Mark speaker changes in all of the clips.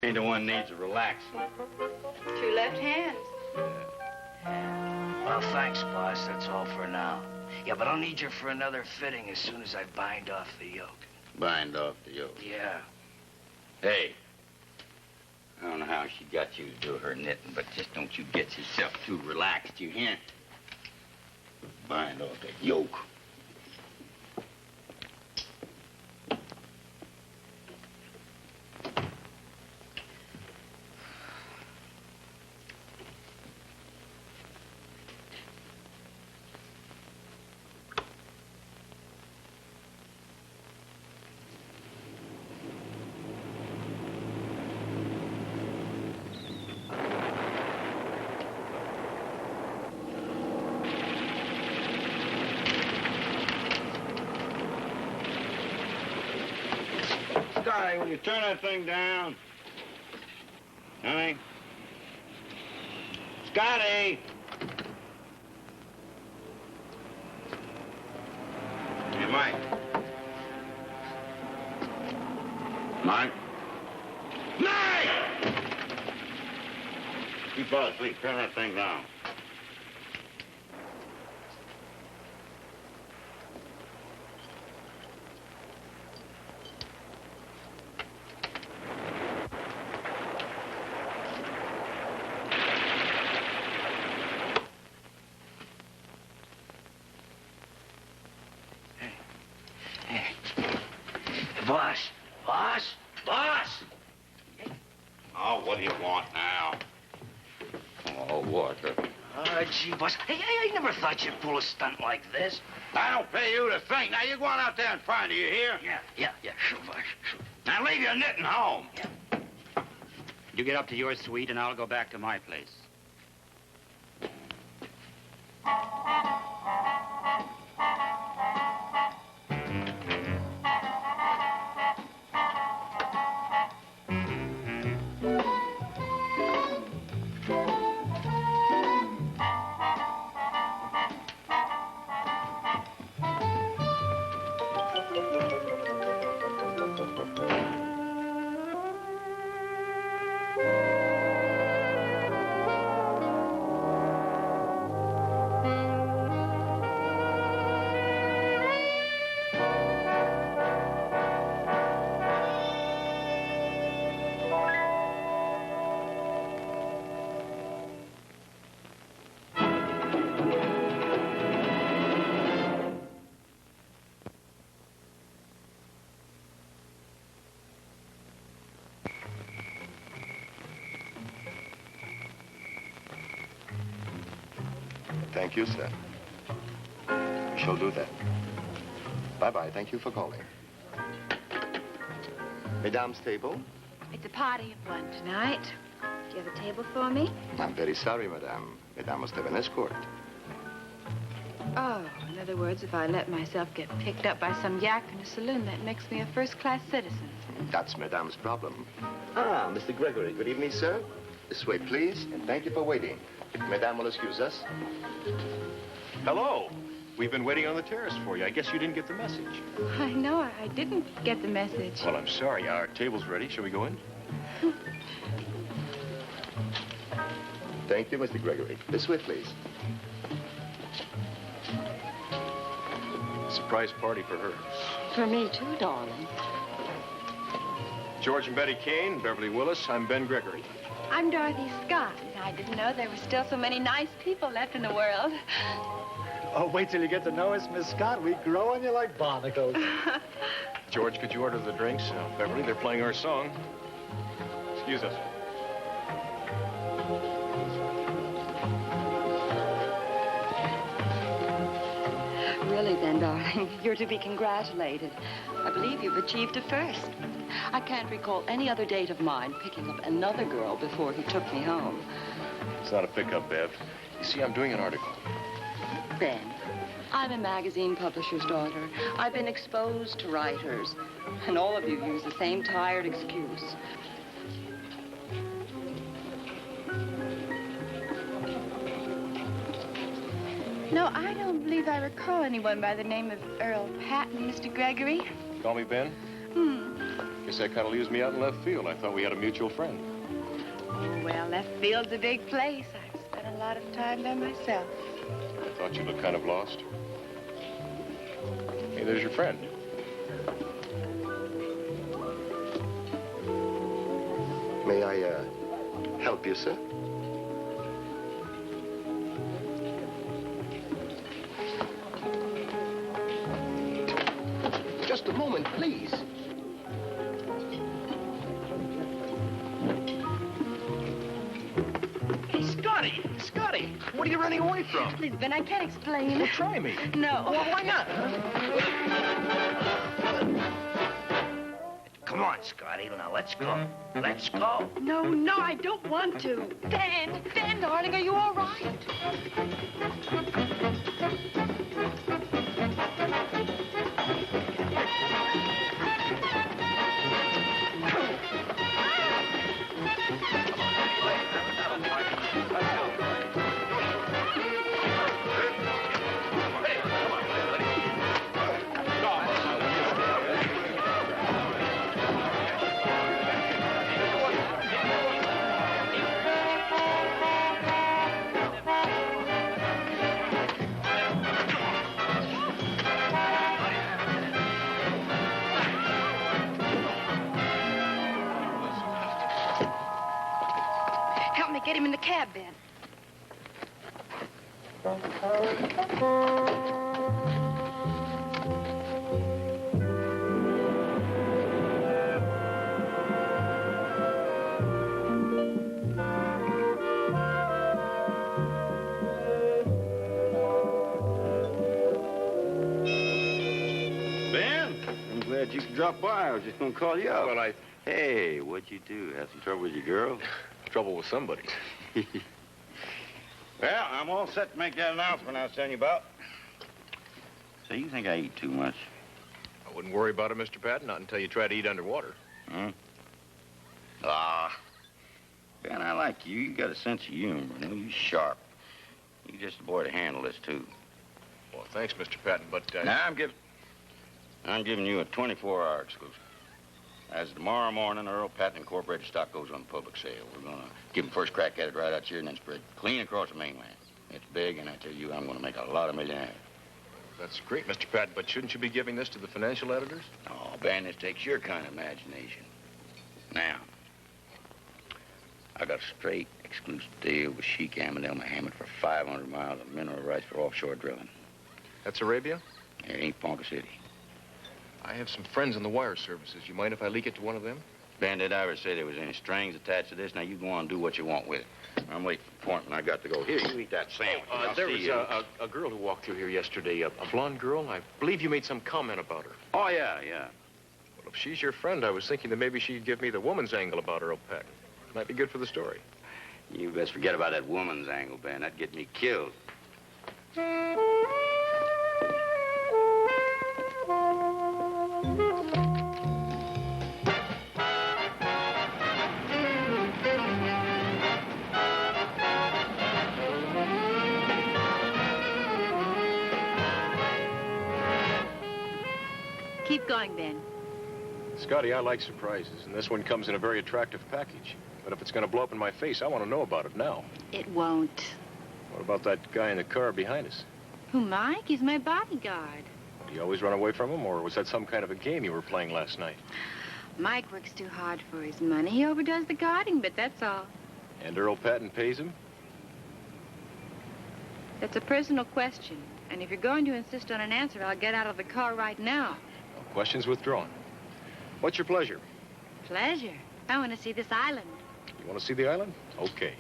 Speaker 1: Ain't the one needs to relax.
Speaker 2: Two left hands.
Speaker 3: Well, thanks, boss. That's all for now. Yeah, but I'll need you for another fitting as soon as I bind off the yoke.
Speaker 1: Bind off the yoke.
Speaker 3: Yeah.
Speaker 1: Hey, I don't know how she got you to do her knitting, but just don't you get yourself too relaxed, you hear? Bind off that yoke. Scotty, will you turn that thing down? Honey? Scotty! Hey, Mike. Mike? Mike! You fall asleep. Turn that thing down. Boss! Oh, what do you want now? Oh, what?
Speaker 3: Gee, boss. Hey, I never thought you'd pull a stunt like this.
Speaker 1: I don't pay you to think. Now, you go on out there and find her, you hear?
Speaker 3: Yeah, sure, boss, sure.
Speaker 1: Now, leave your knitting home.
Speaker 3: Yeah.
Speaker 4: You get up to your suite, and I'll go back to my place.
Speaker 5: Thank you, sir. We shall do that. Bye-bye. Thank you for calling. Madame's table?
Speaker 2: It's a party of one tonight. Do you have a table for me?
Speaker 5: I'm very sorry, madame. Madame must have an escort.
Speaker 2: Oh, in other words, if I let myself get picked up by some yak in a saloon, that makes me a first-class citizen.
Speaker 5: That's madame's problem. Ah, Mr. Gregory. Good evening, sir. This way, please, and thank you for waiting. Madame will excuse us.
Speaker 6: Hello. We've been waiting on the terrace for you. I guess you didn't get the message.
Speaker 2: I know, I didn't get the message.
Speaker 6: Well, I'm sorry. Our table's ready. Shall we go in?
Speaker 5: Thank you, Mr. Gregory. This way, please.
Speaker 6: Surprise party for her.
Speaker 2: For me, too, darling.
Speaker 6: George and Betty Kane, Beverly Willis. I'm Ben Gregory.
Speaker 2: I'm Dorothy Scott. I didn't know there were still so many nice people left in the world.
Speaker 7: Oh, wait till you get to know us, Miss Scott. We grow on you like barnacles.
Speaker 6: George, could you order the drinks? Beverly, they're playing our song. Excuse us.
Speaker 8: Really, then, darling, you're to be congratulated. I believe you've achieved a first. I can't recall any other date of mine picking up another girl before he took me home.
Speaker 6: It's not a pickup, Bev. You see, I'm doing an article.
Speaker 8: Ben, I'm a magazine publisher's daughter. I've been exposed to writers, and all of you use the same tired excuse.
Speaker 2: No, I don't believe I recall anyone by the name of Earl Patton, Mr. Gregory.
Speaker 6: Call me Ben? Guess that kind of leaves me out in left field. I thought we had a mutual friend.
Speaker 2: Oh, well, left field's a big place. I've spent a lot of time there myself.
Speaker 6: I thought you looked kind of lost. Hey, there's your friend.
Speaker 5: May I, help you, sir? Just a moment, please.
Speaker 3: Hey, Scotty, what are you running away from?
Speaker 2: Please, Ben, I can't explain.
Speaker 6: Well, try me.
Speaker 2: No.
Speaker 3: Well, why not, huh? Come on, Scotty, now let's go. Let's go.
Speaker 2: No, I don't want to. Dan, darling, are you all right? Help me get him in the cab, Ben.
Speaker 1: Ben, I'm glad you could drop by. I was just going to call you up.
Speaker 6: Well,
Speaker 1: Hey, what'd you do? Have some trouble with your girl?
Speaker 6: trouble with somebody.
Speaker 1: Well, I'm all set to make that announcement I was telling you about. So you think I eat too much?
Speaker 6: I wouldn't worry about it, Mr. Patton, not until you try to eat underwater.
Speaker 1: Hmm? Ben, I like you. You got a sense of humor. You know, you're sharp. You're just a boy to handle this, too.
Speaker 6: Well, thanks, Mr. Patton, but...
Speaker 1: Now, I'm giving you a 24-hour exclusive. As tomorrow morning, Earl Patton Incorporated stock goes on public sale. We're going to give them first crack at it right out here and then spread clean across the mainland. It's big, and I tell you, I'm going to make a lot of millionaires.
Speaker 6: That's great, Mr. Patton, but shouldn't you be giving this to the financial editors?
Speaker 1: Oh, Ben, this takes your kind of imagination. Now, I got a straight, exclusive deal with Sheik Amadel Mohammed for 500 miles of mineral rights for offshore drilling.
Speaker 6: That's Arabia?
Speaker 1: It ain't Ponca City.
Speaker 6: I have some friends in the wire services. You mind if I leak it to one of them?
Speaker 1: Ben, did I ever say there was any strings attached to this? Now, you go on and do what you want with it. I'm late for the appointment. I got to go. Here, you eat that sandwich. I'll
Speaker 6: There
Speaker 1: see
Speaker 6: was
Speaker 1: you.
Speaker 6: a girl who walked through here yesterday, a blonde girl. I believe you made some comment about her.
Speaker 1: Oh, yeah.
Speaker 6: Well, if she's your friend, I was thinking that maybe she'd give me the woman's angle about Earl Patton. Might be good for the story.
Speaker 1: You best forget about that woman's angle, Ben. That'd get me killed.
Speaker 2: Keep going, Ben.
Speaker 6: Scotty, I like surprises, and this one comes in a very attractive package. But if it's going to blow up in my face, I want to know about it now.
Speaker 2: It won't.
Speaker 6: What about that guy in the car behind us?
Speaker 2: Who, Mike? He's my bodyguard.
Speaker 6: Do you always run away from him, or was that some kind of a game you were playing last night?
Speaker 2: Mike works too hard for his money. He overdoes the guarding, but that's all.
Speaker 6: And Earl Patton pays him?
Speaker 2: That's a personal question. And if you're going to insist on an answer, I'll get out of the car right now.
Speaker 6: Well, question's withdrawn. What's your pleasure?
Speaker 2: Pleasure. I want to see this island.
Speaker 6: You want to see the island? Okay.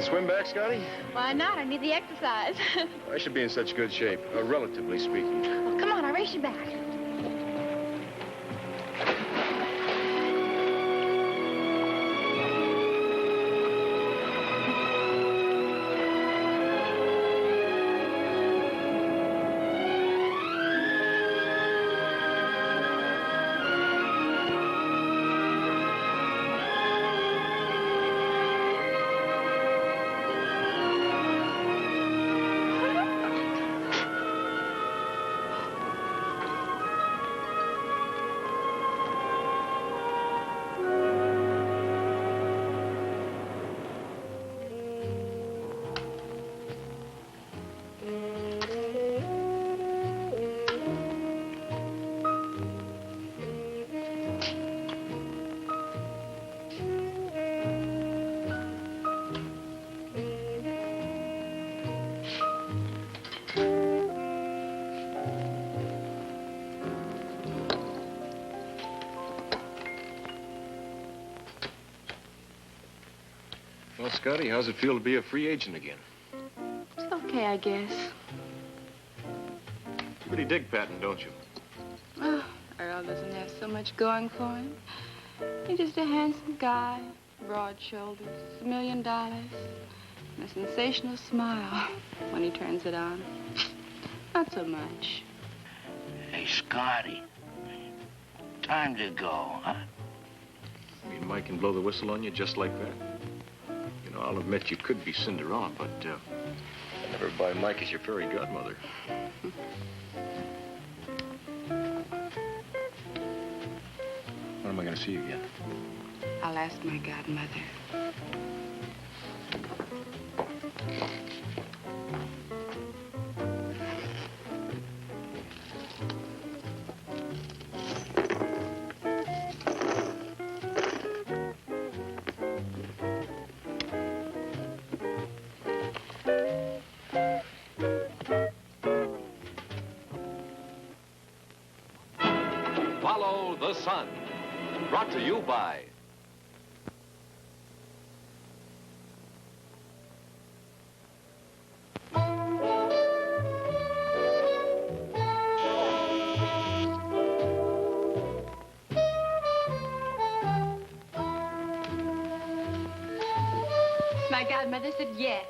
Speaker 6: Swim back, Scotty?
Speaker 2: Why not? I need the exercise.
Speaker 6: I should be in such good shape, relatively speaking.
Speaker 2: Well, come on, I'll race you back.
Speaker 6: Scotty, how's it feel to be a free agent again?
Speaker 2: It's okay, I guess.
Speaker 6: You really dig Patton, don't you?
Speaker 2: Oh, Earl doesn't have so much going for him. He's just a handsome guy, broad shoulders, $1 million, and a sensational smile when he turns it on. Not so much.
Speaker 3: Hey, Scotty. Time to go, huh?
Speaker 6: I mean, Mike can blow the whistle on you just like that? You know, I'll admit you could be Cinderella, but I'd never buy Mike as your fairy godmother. When am I going to see you again?
Speaker 2: I'll ask my godmother.
Speaker 9: Follow the Sun. Brought to you by...
Speaker 2: My godmother said yes.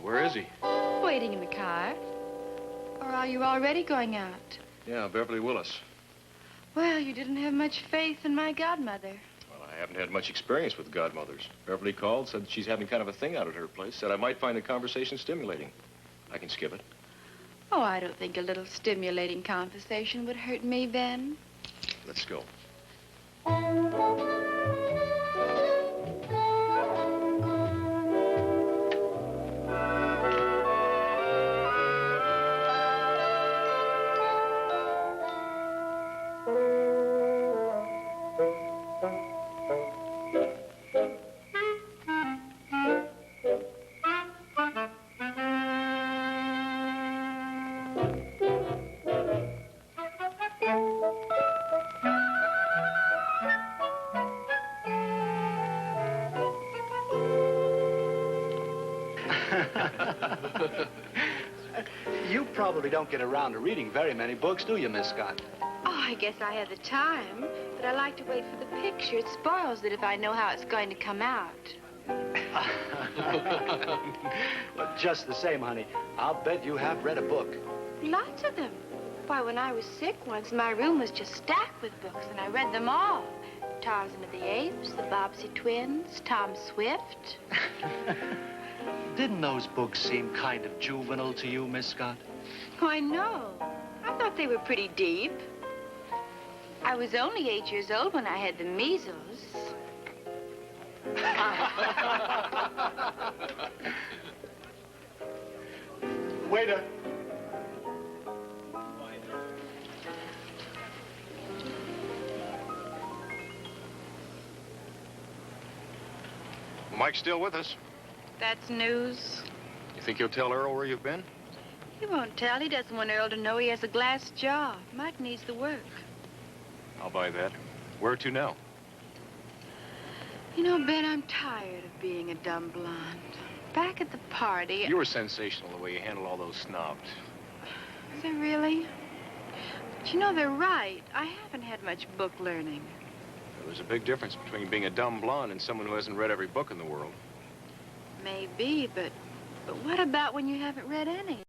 Speaker 6: Where is he?
Speaker 2: Waiting in the car. Or are you already going out?
Speaker 6: Yeah, Beverly Willis.
Speaker 2: Well, you didn't have much faith in my godmother.
Speaker 6: Well, I haven't had much experience with godmothers. Beverly called, said she's having kind of a thing out at her place, said I might find the conversation stimulating. I can skip it.
Speaker 2: Oh, I don't think a little stimulating conversation would hurt me, Ben.
Speaker 6: Let's go.
Speaker 7: You probably don't get around to reading very many books, do you, Miss Scott?
Speaker 2: Oh, I guess I have the time, but I like to wait for the picture. It spoils it if I know how it's going to come out.
Speaker 7: Well, just the same, honey, I'll bet you have read a book.
Speaker 2: Lots of them. Why, when I was sick once, my room was just stacked with books, and I read them all. Tarzan of the Apes, the Bobbsey Twins, Tom Swift.
Speaker 7: Didn't those books seem kind of juvenile to you, Miss Scott?
Speaker 2: Why, no. I thought they were pretty deep. I was only 8 years old when I had the measles.
Speaker 7: Waiter.
Speaker 6: Mike's still with us.
Speaker 2: That's news.
Speaker 6: You think you'll tell Earl where you've been?
Speaker 2: He won't tell. He doesn't want Earl to know he has a glass jaw. Mike needs the work.
Speaker 6: I'll buy that. Where to now?
Speaker 2: You know, Ben, I'm tired of being a dumb blonde. Back at the party...
Speaker 6: You were sensational the way you handled all those snobs.
Speaker 2: Is it really? But you know, they're right. I haven't had much book learning.
Speaker 6: There's a big difference between being a dumb blonde and someone who hasn't read every book in the world.
Speaker 2: Maybe, but what about when you haven't read any?